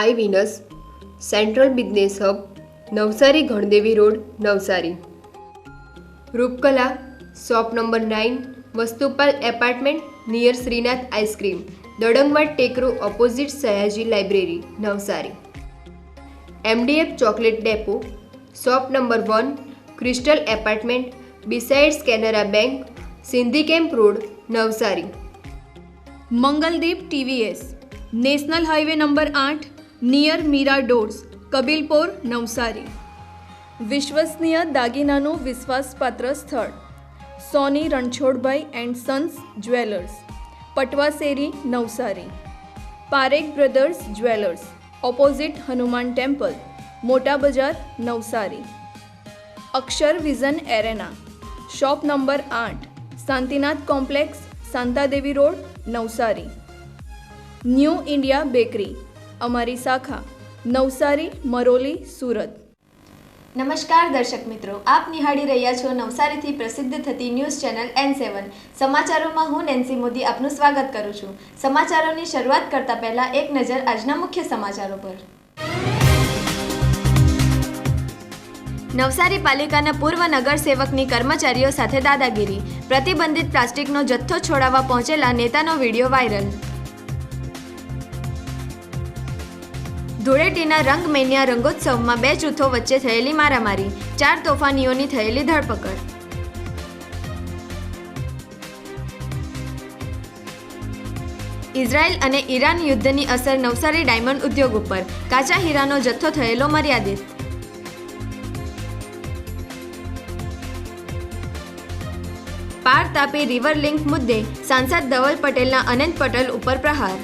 આઈ Venus, central business hub, Navsari Gandevi road, Navsari. Roopkala, shop number 9, Vastupal apartment near Shrinath ice cream, Dadangwad Tekro opposite Sayaji library, Navsari. MDF chocolate depot, shop number 1, crystal apartment besides Canara bank, Sindhi camp road, Navsari. Mangaldeep TVS, national highway number 8, near Meera doors, Kabilpor, Navsari. વિશ્વસનીય દાગીનાનું વિશ્વાસપાત્ર સ્થળ Soni Ranchhodbhai and sons jewellers, Patwasheri, Navsari. Parekh brothers jewellers, opposite Hanuman temple, Mota Bazar, Navsari. Akshar vision arena, shop number 8, Shantinath complex, Shantadevi road, Navsari. New India bakery, અમારી શાખા નવસારી, મરોલી, સુરત. નમસ્કાર દર્શક મિત્રો, આપ નિહાળી રહ્યા છો નવસારીથી પ્રસિદ્ધ થતી ન્યૂઝ ચેનલ N7. સમાચારોમાં હું નેન્સી મોદી આપનું સ્વાગત કરું છું. સમાચારોની શરૂઆત કરતા પહેલા એક નજર આજના મુખ્ય સમાચારો પર. નવસારી પાલિકાના પૂર્વ નગરસેવકની કર્મચારીઓ સાથે દાદાગીરી, પ્રતિબંધિત પ્લાસ્ટિકનો જથ્થો છોડાવવા પહોંચેલા નેતાનો વિડીયો વાયરલ. ધૂળેટીના રંગ મેનિયા રંગોત્સવમાં 2 જૂથો વચ્ચે થયેલી મારામારી, 4 તોફાનીઓની થયેલી ધરપકડ. ઇઝરાયલ અને ઈરાન યુદ્ધની અસર નવસારી ડાયમંડ ઉદ્યોગ ઉપર, કાચા હીરાનો જથ્થો થયેલો મર્યાદિત. પાર તાપી રિવર લિંક મુદ્દે સાંસદ ધવલ પટેલના અનંત પટેલ ઉપર પ્રહાર.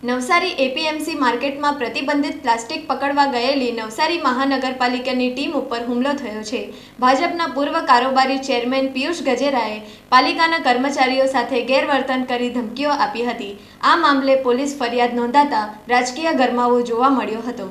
નવસારી APMC માર્કેટમાં પ્રતિબંધિત પ્લાસ્ટિક પકડવા ગયેલી નવસારી મહાનગરપાલિકાની ટીમ ઉપર હુમલો થયો છે. ભાજપના પૂર્વ કારોબારી ચેરમેન પિયુષ ગજેરાએ પાલિકાના કર્મચારીઓ સાથે ગેરવર્તન કરી ધમકીઓ આપી હતી. આ મામલે પોલીસ ફરિયાદ નોંધાતા રાજકીય ગરમાવો જોવા મળ્યો હતો.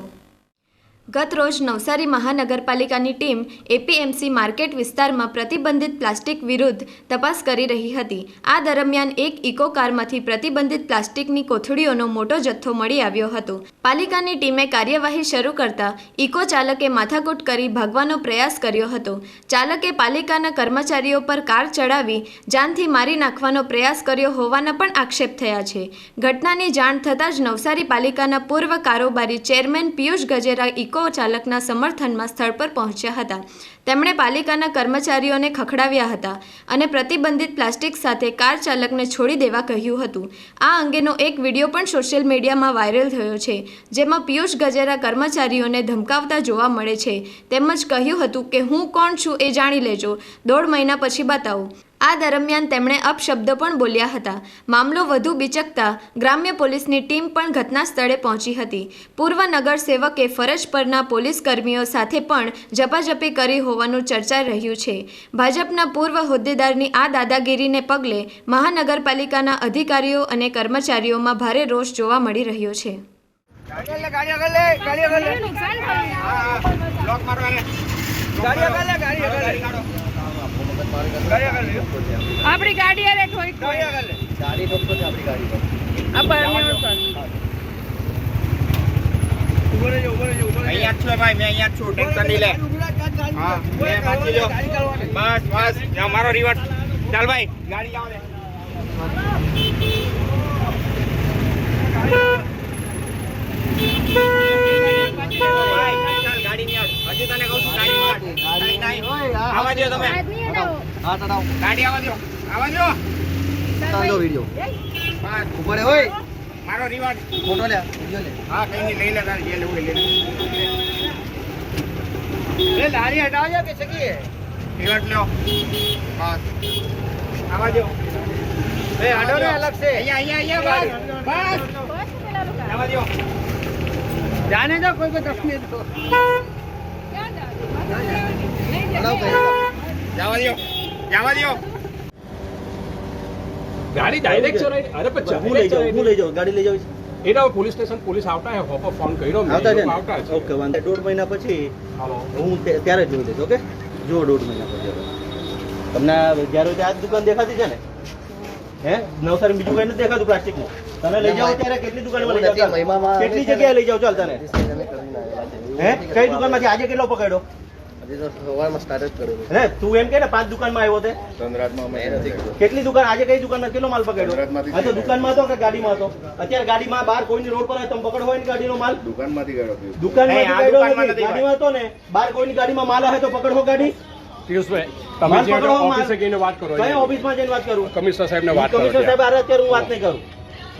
ગત રોજ નવસારી મહાનગરપાલિકાની ટીમ APMC માર્કેટ વિસ્તારમાં પ્રતિબંધિત પ્લાસ્ટિક વિરુદ્ધ તપાસ કરી રહી હતી. આ દરમિયાન એક ઇકો કારમાંથી પ્રતિબંધિત પ્લાસ્ટિકની કોથળીઓનો મોટો જથ્થો મળી આવ્યો હતો. પાલિકાની ટીમે કાર્યવાહી શરૂ કરતા ઇકો ચાલકે માથાકૂટ કરી ભાગવાનો પ્રયાસ કર્યો હતો. ચાલકે પાલિકાના કર્મચારીઓ પર કાર ચડાવી જાનથી મારી નાખવાનો પ્રયાસ કર્યો હોવાના પણ આક્ષેપ થયા છે. ઘટનાની જાણ થતાં જ નવસારી પાલિકાના પૂર્વ કારોબારી ચેરમેન પિયુષ ગજેરા ઇકો ચાલકના સમર્થનમાં સ્થળ પર પહોંચ્યા હતા. તેમણે પાલિકાના કર્મચારીઓને ખખડાવ્યા હતા અને પ્રતિબંધિત પ્લાસ્ટિક સાથે કાર ચાલકને છોડી દેવા કહ્યું હતું. આ અંગેનો એક વિડીયો પણ સોશિયલ મીડિયામાં વાયરલ થયો છે, જેમાં પિયુષ ગજેરા કર્મચારીઓને ધમકાવતા જોવા મળે છે. તેમજ કહ્યું હતું કે હું કોણ છું એ જાણી લેજો, 1.5 મહિના પછી બતાવું. આ દરમિયાન તેમણે અપશબ્દો પણ બોલ્યા હતા. મામલો વધુ બિચકતા ગ્રામ્ય પોલીસની ટીમ પણ ઘટના સ્થળે પહોંચી હતી. પૂર્વ નગરસેવકે ફરજ પરના પોલીસ કર્મીઓ સાથે પણ ઝપાઝપી કરી હોવાનું ચર્ચાઈ રહ્યું છે. ભાજપના પૂર્વ હોદ્દેદારની આ દાદાગીરીને પગલે મહાનગરપાલિકાના અધિકારીઓ અને કર્મચારીઓમાં ભારે રોષ જોવા મળી રહ્યો છે. આપણી ગાડી અરે થોડી ગાડી ઠોકતો છે આપણી ગાડી પર આ પર ઉભો રહેજો અહીંયા છો ભાઈ, મેં અહીંયા છું, ટેન્શન નહીં લે. હા મે બાકી જો બસ મારો રિવર્સ ચાલ ભાઈ, ગાડી આવો ને ગાડી ની હજી તને કહું છું ગાડી નહીં આવા દો તમે. હા ચડાવો ગાડી આવા દો ચાલો વિડિયો બસ ઉપર હોય મારો રિવાર્ડ ફોટો લે વિડિયો લે. હા કઈ નહીં લઈ લે તારે જે લેવું લે. એ લારી હટાવજો કે સકી રિવાર્ડ લ્યો બસ આવા દો. એ હટો ને અલગ છે અહીંયા બસ આવા દો. जाने दो कोई दसने दो जावा दियो गाड़ी डायरेक्ट चोराई. अरे पण હું લઈ જાઉં ગાડી લઈ જાઉં. એના પોલીસ સ્ટેશન પોલીસ આવતા હે, હોપ ફોન કર્યો મેં આવતા છે. ઓકે વાંધો 1.5 મહિના પછી હું ત્યારે જોઈ લઈશ. ઓકે જો 1.5 મહિના પછી. હાલો. ગાડી લઈ જાઉં. ગાડી આવવા દો. ગાડી લઈ જાઉં. આવવા દો. ગાડી આવવા દો. ગાડી આવવા દો. ગાડી આવવા દો. તમને જ્યારે હોય ત્યાં જ દુકાન દેખાતી છે ને? હે નવસારી બીજું કઈ નથી દેખાતું પ્લાસ્ટિકનું? તને લઈ જાઓ ત્યારે કેટલી દુકાનમાં લઈ જાઓ? કેટલી જગ્યાએ લઈ જાઓ ચાલ તને? હે કઈ દુકાનમાંથી આજે કેટલો પકડ્યો? હે તું એમ કે ને 5 દુકાનમાં આવ્યો તે? કેટલી દુકાન આજે કઈ દુકાનમાં કેટલો માલ પકડ્યો? હા તો દુકાનમાં હતો કે ગાડીમાં હતો? અત્યારે ગાડીમાં બહાર કોઈની રોડ પર તમે પકડ હોય ને ગાડીનો માલ દુકાનમાંથી ગાડીમાં હતો ને બહાર કોઈની ગાડીમાં માલ આવે તો પકડો ગાડી. પિયુષભાઈ તમે જે ઓફિસે ગઈને વાત કરો. કઈ ઓફિસમાં જઈને વાત કરું? કમિશનર સાહેબને વાત કરો. કમિશનર સાહેબ અત્યારે હું વાત નહીં કરું.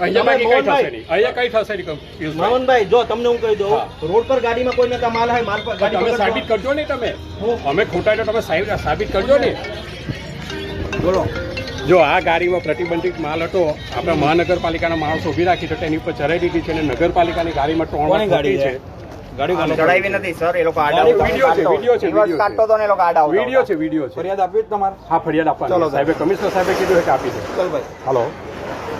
અહીંયા કઈ થશે નહીં. અહીંયા કઈ થશે નહીં પિયુષભાઈ. મોહનભાઈ જો તમને હું કહી દઉં, રોડ પર ગાડીમાં કોઈને માલ હોય માલ પર ગાડી તમે પકડવા. સાબિત કરજો ને તમે. અમે ખોટા તો તમે સાબિત કરજો ને. બોલો. જો આ ગાડીમાં પ્રતિબંધિત માલ હતો, આપણે મહાનગરપાલિકાના માણસો ઉભી રાખી તો તેની ઉપર ચડાવી દીધી છે અને નગરપાલિકાની ગાડીમાં કોની ગાડી છે? ચડાવી નથી સર, એ લોકો આડા વિડીયો છે. ફરિયાદ આપી જ તમારે? હા ફરિયાદ આપવાની. સાહેબે કમિશનર સાહેબે કીધું છે કે આપી દે. ચલ ભાઈ. હલો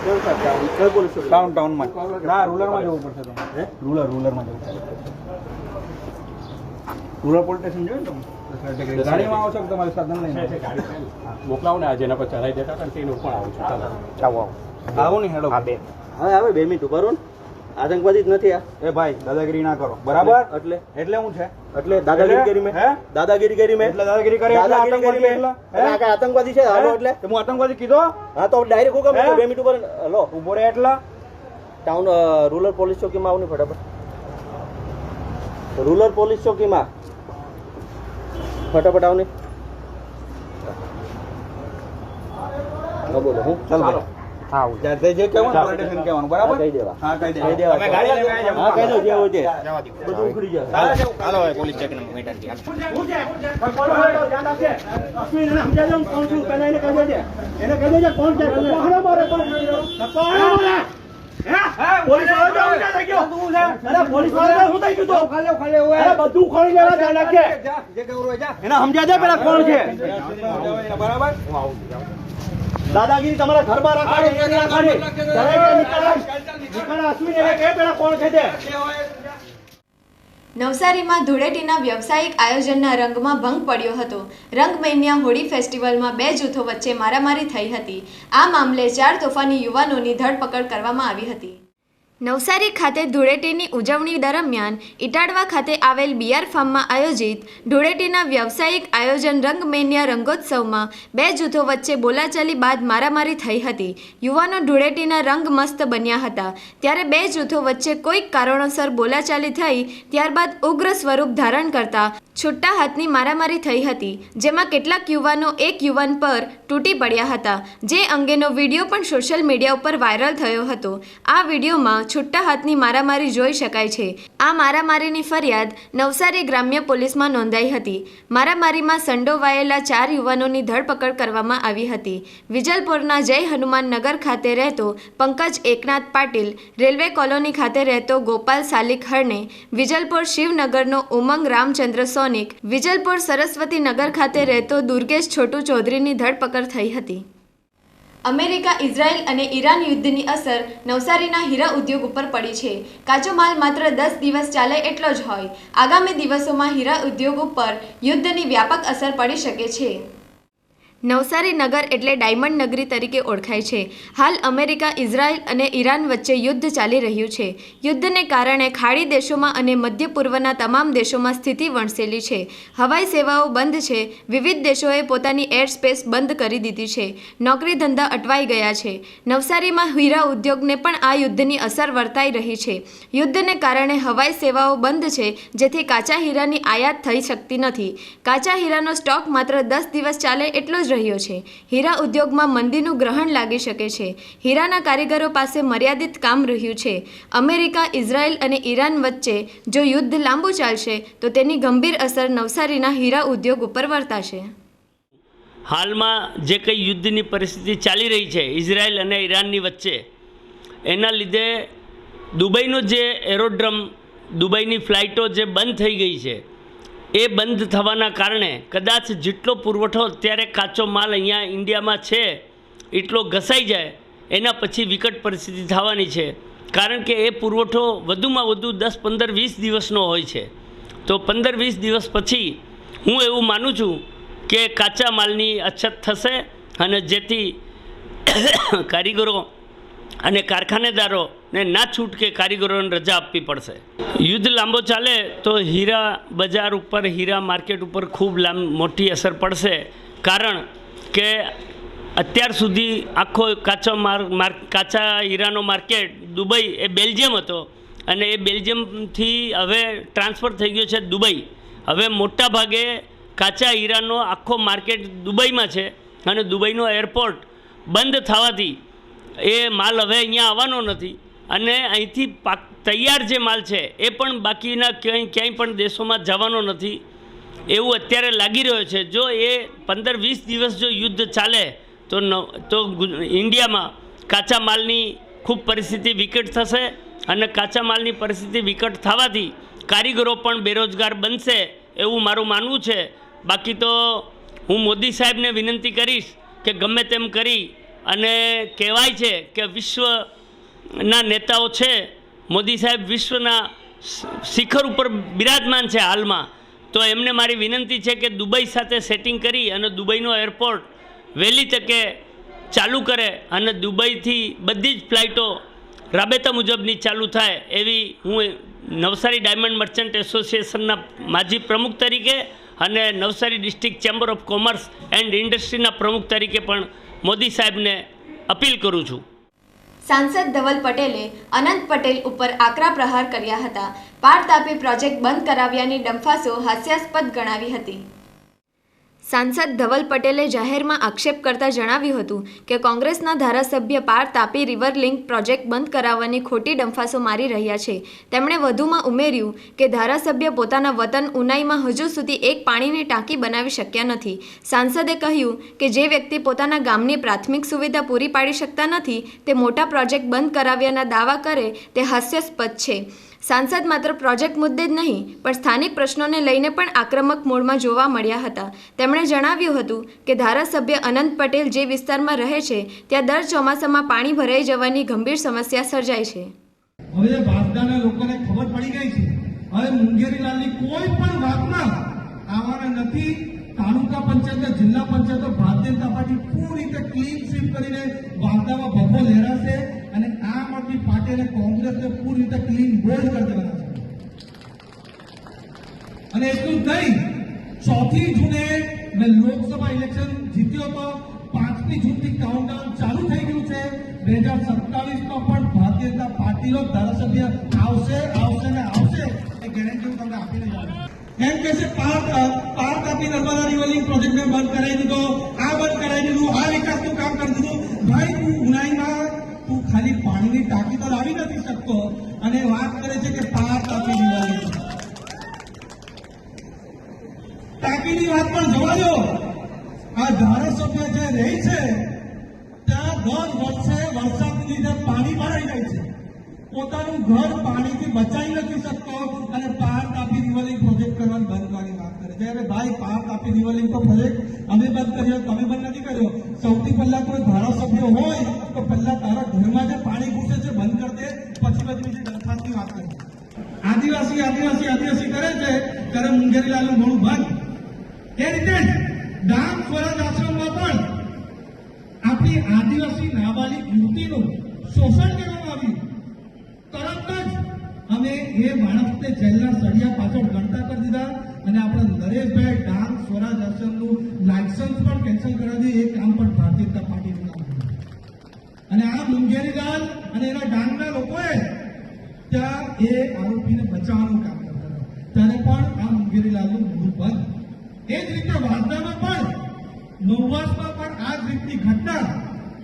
ટાઉનમાં ના રૂરલમાં જવું પડશે તમારે. રૂરલમાં જવું પડશે. રૂરલ પોલીસ સ્ટેશન જોયું ને તમે? ગાડીમાં આવો છો કે તમારે સાધન લઈને મોકલાવો ને આજે એના પર ચડાવી દેતા હતા ને તેનું પણ આવું છું. ચાલો આવો ને હેડો. હવે 2 મિનિટ ઉભા રહો ને. આતંકવાદી જ નથી આ. એ ભાઈ દાદાગીરી ના કરો બરાબર. એટલે શું છે? એટલે દાદાગીરી કરી મેં. દાદાગીરી કરી મેં. એટલે દાદાગીરી કરી એટલે આતંકવાદી એટલે આતંકવાદી છે. હાલો એટલે હું આતંકવાદી કીધો. હા તો ડાયરેક્ટ હુકમ 2 મિનિટ ઉપર હલો ઉભો રહે. એટલા ટાઉન રૂરલ પોલીસ ચોકીમાં આવું ને ફટાફટ. રૂરલ પોલીસ ચોકીમાં ફટાફટ આવ ને. બોલો હું ચાલો જે કહેવાનું બરાબર કહી દેવા. હા કહી દેવા. હા કહી દો જે હોય તે બધું ઉખડી જાય. હાલો પોલીસ ચેક મેટર થી દાદાગીરી તમારા ઘરમાં નવસારીમાં ધૂળેટીના વ્યવસાયિક આયોજનના રંગમાં ભંગ પડ્યો હતો. રંગમેનિયા હોળી ફેસ્ટિવલમાં 2 જૂથો વચ્ચે મારામારી થઈ હતી. આ મામલે 4 તોફાની યુવાનોની ધરપકડ કરવામાં આવી હતી. નવસારી ખાતે ધૂળેટીની ઉજવણી દરમિયાન ઇટાડવા ખાતે આવેલ બિયર ફાર્મમાં આયોજિત ધૂળેટીના વ્યવસાયિક આયોજન રંગમેનિયા રંગોત્સવમાં 2 જૂથો વચ્ચે બોલાચાલી બાદ મારામારી થઈ હતી. યુવાનો ધૂળેટીના રંગ મસ્ત બન્યા હતા ત્યારે 2 જૂથો વચ્ચે કોઈક કારણોસર બોલાચાલી થઈ, ત્યારબાદ ઉગ્ર સ્વરૂપ ધારણ કરતા છૂટા હાથની મારામારી થઈ હતી, જેમાં કેટલાક યુવાનો એક યુવાન પર તૂટી પડ્યા હતા, જે અંગેનો વિડીયો પણ સોશિયલ મીડિયા ઉપર વાયરલ થયો હતો. આ વિડીયોમાં છૂટા હાથની મારામારી જોઈ શકાય છે. આ મારામારીની ફરિયાદ નવસારી ગ્રામ્ય પોલીસમાં નોંધાઈ હતી. મારામારીમાં સંડોવાયેલા 4 યુવાનોની ધરપકડ કરવામાં આવી હતી. વિજલપુરના જય હનુમાન નગર ખાતે રહેતો પંકજ એકનાથ પાટીલ, રેલવે કોલોની ખાતે રહેતો ગોપાલ સાલિક હરણે, વિજલપુર શિવનગરનો ઉમંગ રામચંદ્ર સોનિક, વિજલપુર સરસ્વતી નગર ખાતે રહેતો દુર્ગેશ છોટુ ચૌધરીની ધરપકડ થઈ હતી. અમેરિકા, ઇઝરાયલ અને ઈરાન યુદ્ધની અસર નવસારીના હીરા ઉદ્યોગ ઉપર પડી છે. કાચો માલ માત્ર 10 દિવસ ચાલે એટલો જ હોય. આગામી દિવસોમાં હીરા ઉદ્યોગ ઉપર યુદ્ધની વ્યાપક અસર પડી શકે છે. નવસારી નગર એટલે ડાયમંડ નગરી તરીકે ઓળખાય છે. હાલ અમેરિકા, ઇઝરાયલ અને ઈરાન વચ્ચે યુદ્ધ ચાલી રહ્યું છે. યુદ્ધને કારણે ખાડી દેશોમાં અને મધ્ય પૂર્વના તમામ દેશોમાં સ્થિતિ વણસેલી છે. હવાઈ સેવાઓ બંધ છે. વિવિધ દેશોએ પોતાની એર સ્પેસ બંધ કરી દીધી છે. નોકરી ધંધા અટવાઈ ગયા છે. નવસારીમાં હીરા ઉદ્યોગને પણ આ યુદ્ધની અસર વર્તાઈ રહી છે. યુદ્ધને કારણે હવાઈ સેવાઓ બંધ છે, જેથી કાચા હીરાની આયાત થઈ શકતી નથી. કાચા હીરાનો સ્ટોક માત્ર 10 દિવસ ચાલે એટલો જ રહ્યો છે. હીરા ઉદ્યોગમાં મંદીનું ગ્રહણ લાગી શકે છે. હીરાના કારીગરો પાસે મર્યાદિત કામ રહ્યું છે. અમેરિકા, ઇઝરાયલ અને ઈરાન વચ્ચે જો યુદ્ધ લાંબુ ચાલશે તો તેની ગંભીર અસર નવસારીના હીરા ઉદ્યોગ ઉપર વર્તાશે. હાલમાં જે કંઈ યુદ્ધની પરિસ્થિતિ ચાલી રહી છે ઇઝરાયલ અને ઈરાનની વચ્ચે, એના લીધે દુબઈનો જે એરોડ્રમ, દુબઈની ફ્લાઇટો જે બંધ થઈ ગઈ છે, એ બંધ થવાના કારણે કદાચ જેટલો પુરવઠો અત્યારે કાચો માલ અહીંયા ઇન્ડિયામાં છે એટલો ઘસાઈ જાય, એના પછી વિકટ પરિસ્થિતિ થવાની છે. કારણ કે એ પુરવઠો વધુમાં વધુ 10, 15, 20 દિવસનો હોય છે. તો 15-20 દિવસ પછી હું એવું માનું છું કે કાચા માલની અછત થશે અને જેથી કારીગરો અને કારખાનેદારોને ના છૂટકે કારીગરોને રજા આપવી પડશે. યુદ્ધ લાંબો ચાલે તો હીરા બજાર ઉપર, હીરા માર્કેટ ઉપર ખૂબ મોટી અસર પડશે. કારણ કે અત્યાર સુધી આખો કાચા હીરાનો માર્કેટ દુબઈ એ બેલ્જિયમ હતો અને એ બેલ્જિયમથી હવે ટ્રાન્સફર થઈ ગયો છે દુબઈ. હવે મોટા ભાગે કાચા હીરાનો આખો માર્કેટ દુબઈમાં છે અને દુબઈનો એરપોર્ટ બંધ થવાથી એ માલ હવે અહીંયા આવવાનો નથી અને અહીંથી તૈયાર જે માલ છે એ પણ બાકીના ક્યાંય પણ દેશોમાં જવાનો નથી એવું અત્યારે લાગી રહ્યો છે. જો એ 15-20 દિવસ જો યુદ્ધ ચાલે તો ઇન્ડિયામાં કાચા માલની ખૂબ પરિસ્થિતિ વિકટ થશે અને કાચા માલની પરિસ્થિતિ વિકટ થવાથી કારીગરો પણ બેરોજગાર બનશે એવું મારું માનવું છે. બાકી તો હું મોદી સાહેબને વિનંતી કરીશ કે ગમે તેમ કરી અને કહેવાય છે કે વિશ્વના નેતાઓ છે, મોદી સાહેબ વિશ્વના શિખર ઉપર બિરાજમાન છે હાલમાં, તો એમને મારી વિનંતી છે કે દુબઈ સાથે સેટિંગ કરી અને દુબઈનો એરપોર્ટ વહેલી તકે ચાલુ કરે અને દુબઈથી બધી જ ફ્લાઇટો રાબેતા મુજબની ચાલુ થાય એવી હું નવસારી ડાયમંડ મર્ચન્ટ એસોસિએશનના માજી પ્રમુખ તરીકે અને Navsari district chamber of commerce and ઇન્ડસ્ટ્રીના પ્રમુખ તરીકે પણ મોદી સાહેબને અપીલ કરું છું. સાંસદ ધવલ પટેલે અનંત પટેલ ઉપર આકરા પ્રહાર કર્યા હતા. પાર તાપી પ્રોજેક્ટ બંધ કરાવ્યાની ડંફાસો હાસ્યાસ્પદ ગણાવી હતી. સાંસદ ધવલ પટેલે જાહેરમાં આક્ષેપ કરતા જણાવ્યું હતું કે કોંગ્રેસના ધારાસભ્ય પાર તાપી રિવર લિંક પ્રોજેક્ટ બંધ કરાવવાની ખોટી ડંફાસો મારી રહ્યા છે. તેમણે વધુમાં ઉમેર્યું કે ધારાસભ્ય પોતાના વતન ઉનાઈમાં હજુ સુધી એક પાણીની ટાંકી બનાવી શક્યા નથી. સાંસદે કહ્યું કે જે વ્યક્તિ પોતાના ગામની પ્રાથમિક સુવિધા પૂરી પાડી શકતા નથી તે મોટા પ્રોજેક્ટ બંધ કરાવ્યાના દાવા કરે તે હાસ્યાસ્પદ છે. સાંસદ માત્ર પ્રોજેક્ટ મુદ્દે જ નહીં પણ સ્થાનિક પ્રશ્નોને લઈને પણ આક્રમક મોડમાં જોવા મળ્યા હતા. તેમણે જણાવ્યું હતું કે ધારાસભ્ય અનંત પટેલ જે વિસ્તારમાં રહે છે ત્યાં દર ચોમાસામાં પાણી ભરાઈ જવાની ગંભીર સમસ્યા સર્જાય છે. હવે વાસદાના લોકોને ખબર પડી ગઈ છે. હવે મુંગેરીલાલની કોઈ પણ વાતમાં આવવાના નથી. તાલુકા પંચાયત, જિલ્લા પંચાયતો ભારતીય જનતા પાર્ટી પૂરી રીતે ક્લીન સ્વીપ કરીને વાસદામાં ભભો લહેરાશે અને આમ આદમી પાર્ટી અને કોંગ્રેસને પૂરી રીતે ક્લીન બોલ્ડ કરી દેવાના છે. અને એટલું જ નહીં, 4મી જૂને મેં લોકસભા ઇલેક્શન જીત્યો હતો. 5મી જૂનથી કાઉન્ટડાઉન ચાલુ થઈ ગયું છે. 2027માં પણ ભારતીય જનતા પાર્ટીનો ધારાસભ્ય આવશે ને આવશે એ ગેરંટી હું તમને આપીને જાઉં. એમ કે છે પાર Tapi Narmada river link project મેં બંધ કરાવી દીધો, આ બંધ કરાવી દીધું, આ વિકાસનું કામ કરી દીધું. ભાઈ તું ઉનાઈમાં તું ખાલી પાણીની ટાંકી તો લાવી નથી શકતો અને વાત કરે છે કે પાર તાપી રિવર લિંક. ટાંકીની વાત પણ જવા દો. આ ધારાસભ્ય જે રહી છે ત્યાં દર વર્ષે વરસાદની લીધે પાણી ભરાઈ જાય છે. પોતાનું ઘર પાણીથી બચાવી નથી શકતો અને પાર તાપી રિવર લિંક પ્રોજેક્ટ કરવાની બંધ કરવાની વાત કરે છે. અરે ભાઈ, પાર તાપી રિવર લિંક પ્રોજેક્ટ અમે બંધ કર્યો, તમે બંધ નથી કર્યો. સૌથી પહેલા કોઈ ધારાસભ્ય હોય તો પહેલા તારા ઘરમાં જે પાણી ઘૂસે છે બંધ કરી દે, પછી બધી બીજી દરખાસ્તની વાત કરે. આદિવાસી કરે છે ત્યારે મુંગેરીલાલનું મોઢું બંધ. એ રીતે ડાંગ સ્વરાજ આશ્રમમાં પણ આપણી આદિવાસી નાબાલિગ યુવતીનું શોષણ કરવામાં આવ્યું. તરત જ અમે એ માણસને જેલના સળિયા પાછળ ગણતા કરી દીધા અને આપણા નરેશભાઈ ડાંગ સ્વરાજ આશ્રમનું લાયસન્સ પણ કેન્સલ કરાવી દીધું. એ કામ પણ ભારતીય જનતા પાર્ટીનું કામ હતું. અને આ મુંગેરીલાલ અને એના ડાંગના લોકોએ ત્યાં એ આરોપીને બચાવવાનું કામ કરતા હતા. ત્યારે પણ આ મુંગેરીલાલનું મોઢું બંધ. એ જ રીતે વાસદામાં પણ નવવાસમાં પણ આ જ રીતની ઘટના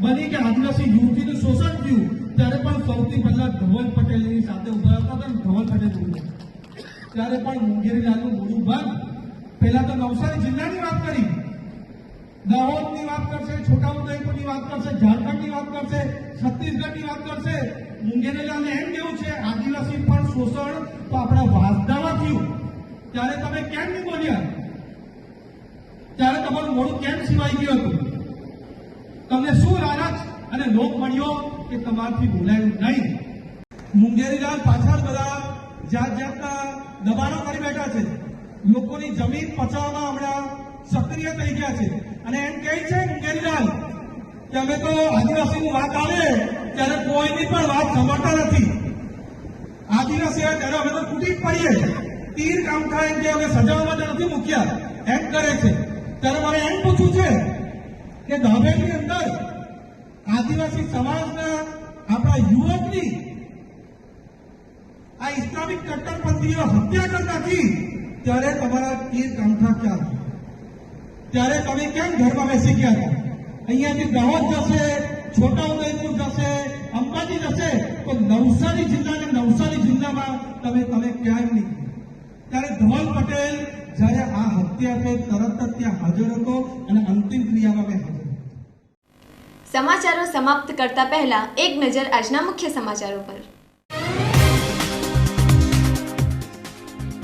બની કે આદિવાસી યુવતીનું શોષણ થયું. ત્યારે પણ સૌથી પહેલા ધવલ પટેલની સાથે ઉભા હતા અને ધવલ પટેલ બોલ્યા. ત્યારે પણ મુંગેરીલાલનું મોઢું બંધ. પહેલા તો નવસારી જિલ્લાની વાત કરી, દાહોદની વાત કરશે, છોટાઉદેપુરની વાત કરશે, ઝારખંડની વાત કરશે, છત્તીસગઢની વાત કરશે. મુંગેરીલાલને એમ કેવું છે આદિવાસી પણ શોષણ તો આપણા વાસદામાં થયું. ત્યારે તમે કેમ નહીં બોલ્યા? ત્યારે તમારું મોઢું કેમ સિવાય ગયું હતું? તમને શું લાલચ અને લોક મળ્યો કે તમારથી બોલાયું નહીં? મુંગેરીલાલ પાછળ બધા જાતના દબાણો કરી બેઠા છે. લોકોની જમીન પચાવવામાં હમણાં સક્રિય થઈ ગયા છે અને એમ કહે છે મુંગેરીલાલ કે અમે તો આદિવાસીની વાત આવે ત્યારે કોઈની પણ વાત સાંભળતા નથી. આદિવાસી હોય ત્યારે અમે તો તૂટી જ પડીએ, તીર કામ થાય કે અમે સજાવવા માટે નથી મૂક્યા એમ કરે છે. ત્યારે મારે એમ પૂછવું છે કે દાબેલીની અંદર આદિવાસી સમાજના આપણા યુવકની આ ઇસ્લામિક કટ્ટરપંથીઓ હત્યા કરતા નથી, ત્યારે તમારા તીર કામઠા ક્યાં હતા? ત્યારે તમે કેમ ઘરમાં બેસી ગયા હતા? અહીંયાથી દાહોદ જશે, છોટાઉદેપુર જશે, અંબાજી જશે, તો નવસારી જિલ્લામાં તમે ક્યાંય નહીં. ત્યારે ધવલ પટેલ જ્યારે આ હત્યા થઈ તરત જ ત્યાં હાજર હતો અને અંતિમ ક્રિયામાં મેં હાજર. સમાચારો સમાપ્ત કરતા પહેલા એક નજર આજના મુખ્ય સમાચારો પર.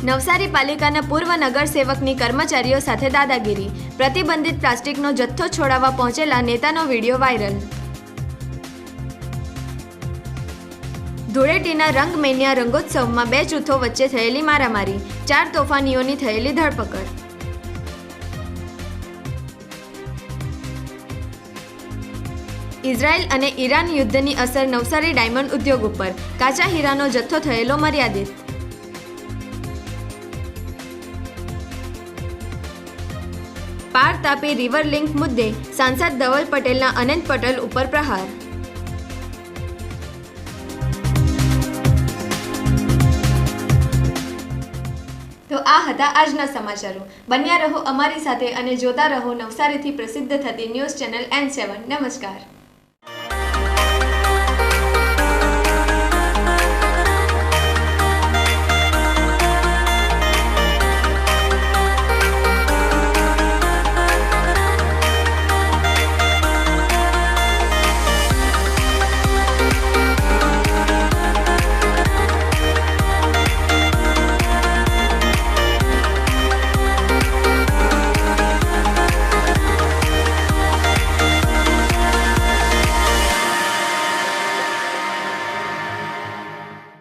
નવસારી પાલિકાના પૂર્વ નગરસેવકની કર્મચારીઓ સાથે દાદાગીરી, પ્રતિબંધિત પ્લાસ્ટિકનો જથ્થો છોડાવવા પહોંચેલા નેતાનો વિડીયો વાયરલ. ધૂળેટીના રંગમેનિયા રંગોત્સવમાં 2 જૂથો વચ્ચે થયેલી મારામારી, 4 તોફાનીઓની થયેલી ધરપકડ. ઇઝરાયલ અને ઈરાન યુદ્ધની અસર નવસારી ડાયમંડ ઉદ્યોગ ઉપર, કાચા હીરાનો જથ્થો થયેલો મર્યાદિત. પાર તાપી રિવર લિંક મુદ્દે સાંસદ ધવલ પટેલના અનંત પટેલ ઉપર પ્રહાર. તો આ હતા આજના સમાચારો. બન્યા રહો અમારી સાથે અને જોતા રહો નવસારીથી પ્રસિદ્ધ થતી ન્યૂઝ ચેનલ N7. નમસ્કાર.